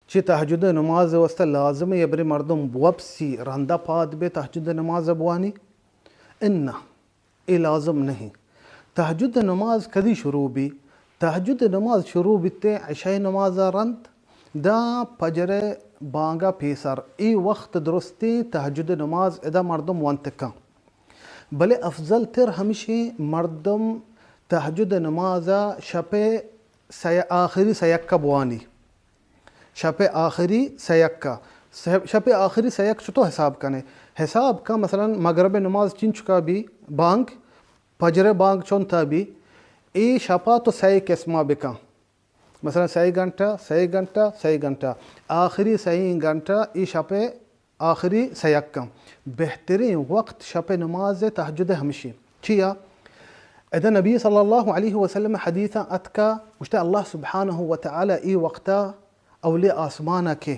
ची तहज्जुद नमाज वस्ता लाजम यबरे मर्दम वबसी रंदा पाद बे तहज्जुद नमाज बवानी इन्ना ए लाजम नहीं। तहज्जुद नमाज कदी शुरू भी तहज्जुद नमाज शुरू बिते इशा नमाज रंत दा फजर बांगा पेसर ई वक्त दुरुस्ती तहज्जुद नमाज एदा मर्दम वंतका भले अफजल तिर हमेशे मर्दम तहज्जुद नमाजा शपे आखिरी सयक्का बवानी शपे आखिरी सयक्का शपे आखिरी सयक तो हिसाब कने हिसाब का मसलन मगरब नमाज चिन चुका भी बांग फजर बांग चुनता भी ए शपा तो सही किस्मा बिका मसलन सही घंटा आखिरी सही घंटा ई शपे आखिरी सयक्का बेहतरीन वक्त शपे नमाज तहज्जुद हमेशे चिया इधर नबी सल्लल्लाहु अलैहि वसल्लम हदीसा अतका उश्ता अल्लाह सुब्हानहु व तआला ई वक्ता अवले आसमाना के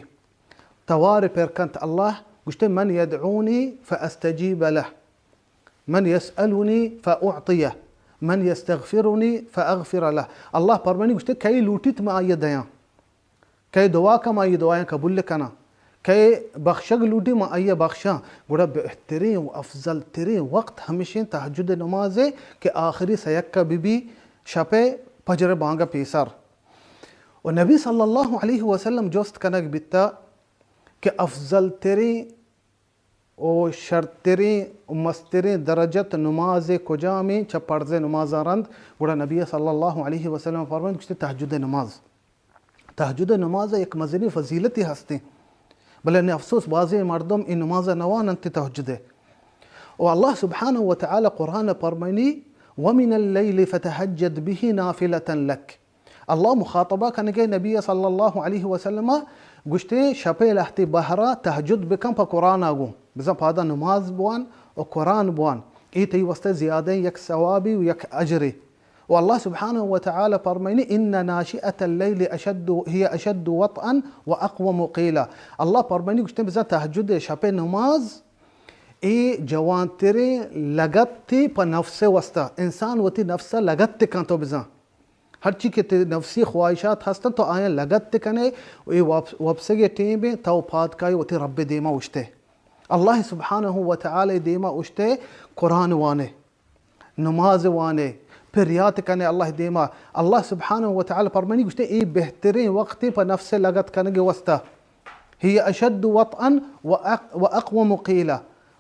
तवार परकंत अल्लाह उश्ता मन यदऊनी फअस्तजीब लह मन यसअलुनी फअउतियह मन यस्तगफिरुनी फअगफिर लह अल्लाह परमानी उश्ता कई लूटित मा आय दया कई दुआ का मा आय दुआएं कबूल कना कई बख्शग लूटी मा आय बख्शा बड़ा बेहतरीन व अफजल तरीन वक्त हमेशा तहज्जुद नमाज के आखिरी सयक का बीबी शपे फजर बांगा पेसर और नबी सल्लल्लाहु अलैहि वसल्लम जोस्त कनक बिता के अफजल तेरी ओ शर्त तेरी मस्तरी दरजत नमाज कुजा में चपर्ज नमाज रंद बड़ा नबी सल्लल्लाहु अलैहि वसल्लम फरमान कुछ तहज्जुद नमाज एक मज़नी फजीलत ही हस्ते भले ने अफसोस बाज़े मर्दम इन नमाज नवान अंत तहज्जुद और अल्लाह सुब्हानहु व तआला कुरान फरमानी वमिनल लैलि फतहज्जद बिही नाफिलतन लक अल्लाह मुखातबा कनगे नबी सल्लल्लाहु अलैहि वसल्लम गुश्ते शपे लहती बहरा तहज्जुद बिकम पर कुरान आगो बिज़ा पादा नमाज बुआन और कुरान बुआन ई तई वस्ते ज़ियादा यक सवाबी व यक अजरे और अल्लाह सुब्हानहु व तआला फरमानी इन्न नाशिअतल लैलि अशद्दु वतअन व अक़वमु क़ीला अल्लाह फरमानी गुश्ते बिज़ा तहज्जुद शपे नमाज ए जवान तेरे लगत्ती पर नफ्स वस्ता इंसान वती नफ्स लगत्ती कां तो बिज़ा हर चीज़ के नफसी ख्वाहिशात हस्ता तो आया लगत कने वापसे के टीम तो फात का वो रब देमा उश्ते अल्लाह सुब्हानहु व तआला देमा उश्ते कुरान वाने नमाज वाने फिर याद कने अल्लाह देमा अल्लाह सुब्हानहु व तआला फरमानी उश्ते ए बेहतरीन वक्त पर नफ्स लगत कने वस्ता ही अशद वतअन व अक़वम क़ीला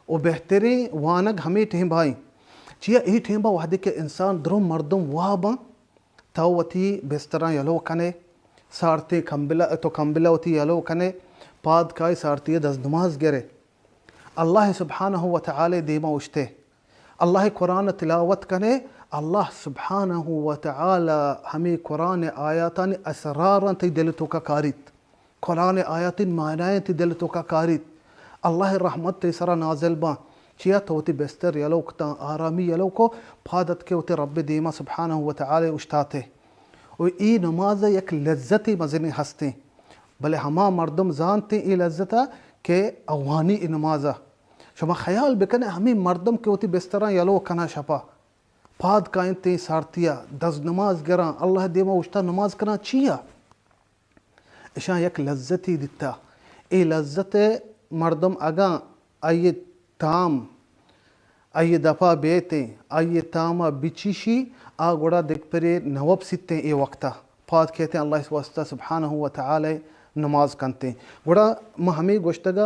वो बेहतरीन वानग हमें टीम भाई चिया ई टीम बा वादे के इंसान द्रो मर्दम वाबा तावती बिस्तरा यलो कने सारते कंबिला वती यलो कने पाद काय सारती दस नमाज गिरे अल्लाह सुब्हानहु व तआला देमा उश्ते अल्लाह कुरान तिलावत कने अल्लाह सुब्हानहु व तआला हमें कुरान आयातान असरारन ती दिल तो का कारित कुरान आयातिन मानाए ती दिल तो का कारित अल्लाह रहमत ते सरा नाजिल बा चिया तोती बेस्तर यलोकता आरामी यलोको फादत के उते रब देमा सुब्हानहु व तआला उश्ताते और ई नमाज एक लज्जती मज़नी हस्ते भले हमा मर्दम जानते ई लज्जता के अवानी ई नमाजा शमा ख्याल बेकने हमें मर्दम के उते बेस्तरा यलो कना शपा फाद कायते सारतिया दस नमाज गरा अल्लाह देमा उश्ता नमाज कना चिया इशा एक लज्जती दिता ई लज्जत मर्दम अगा आये ताम आये दफा बेते आये तामा बिचिशी आ गोड़ा देख परे नवब सिते ए वक्ता फात कहते हैं अल्लाह वास्ता सुब्हानहु व तआला नमाज कंते गोड़ा हमें गोश्तगा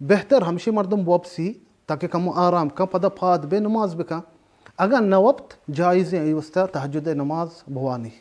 बेहतर हमशे मर्दम वबसी ताकि कम आराम का पदा फात बे नमाज बिका अगर नवब्त जायज़ है वस्ता तहज्जुद नमाज भवानी।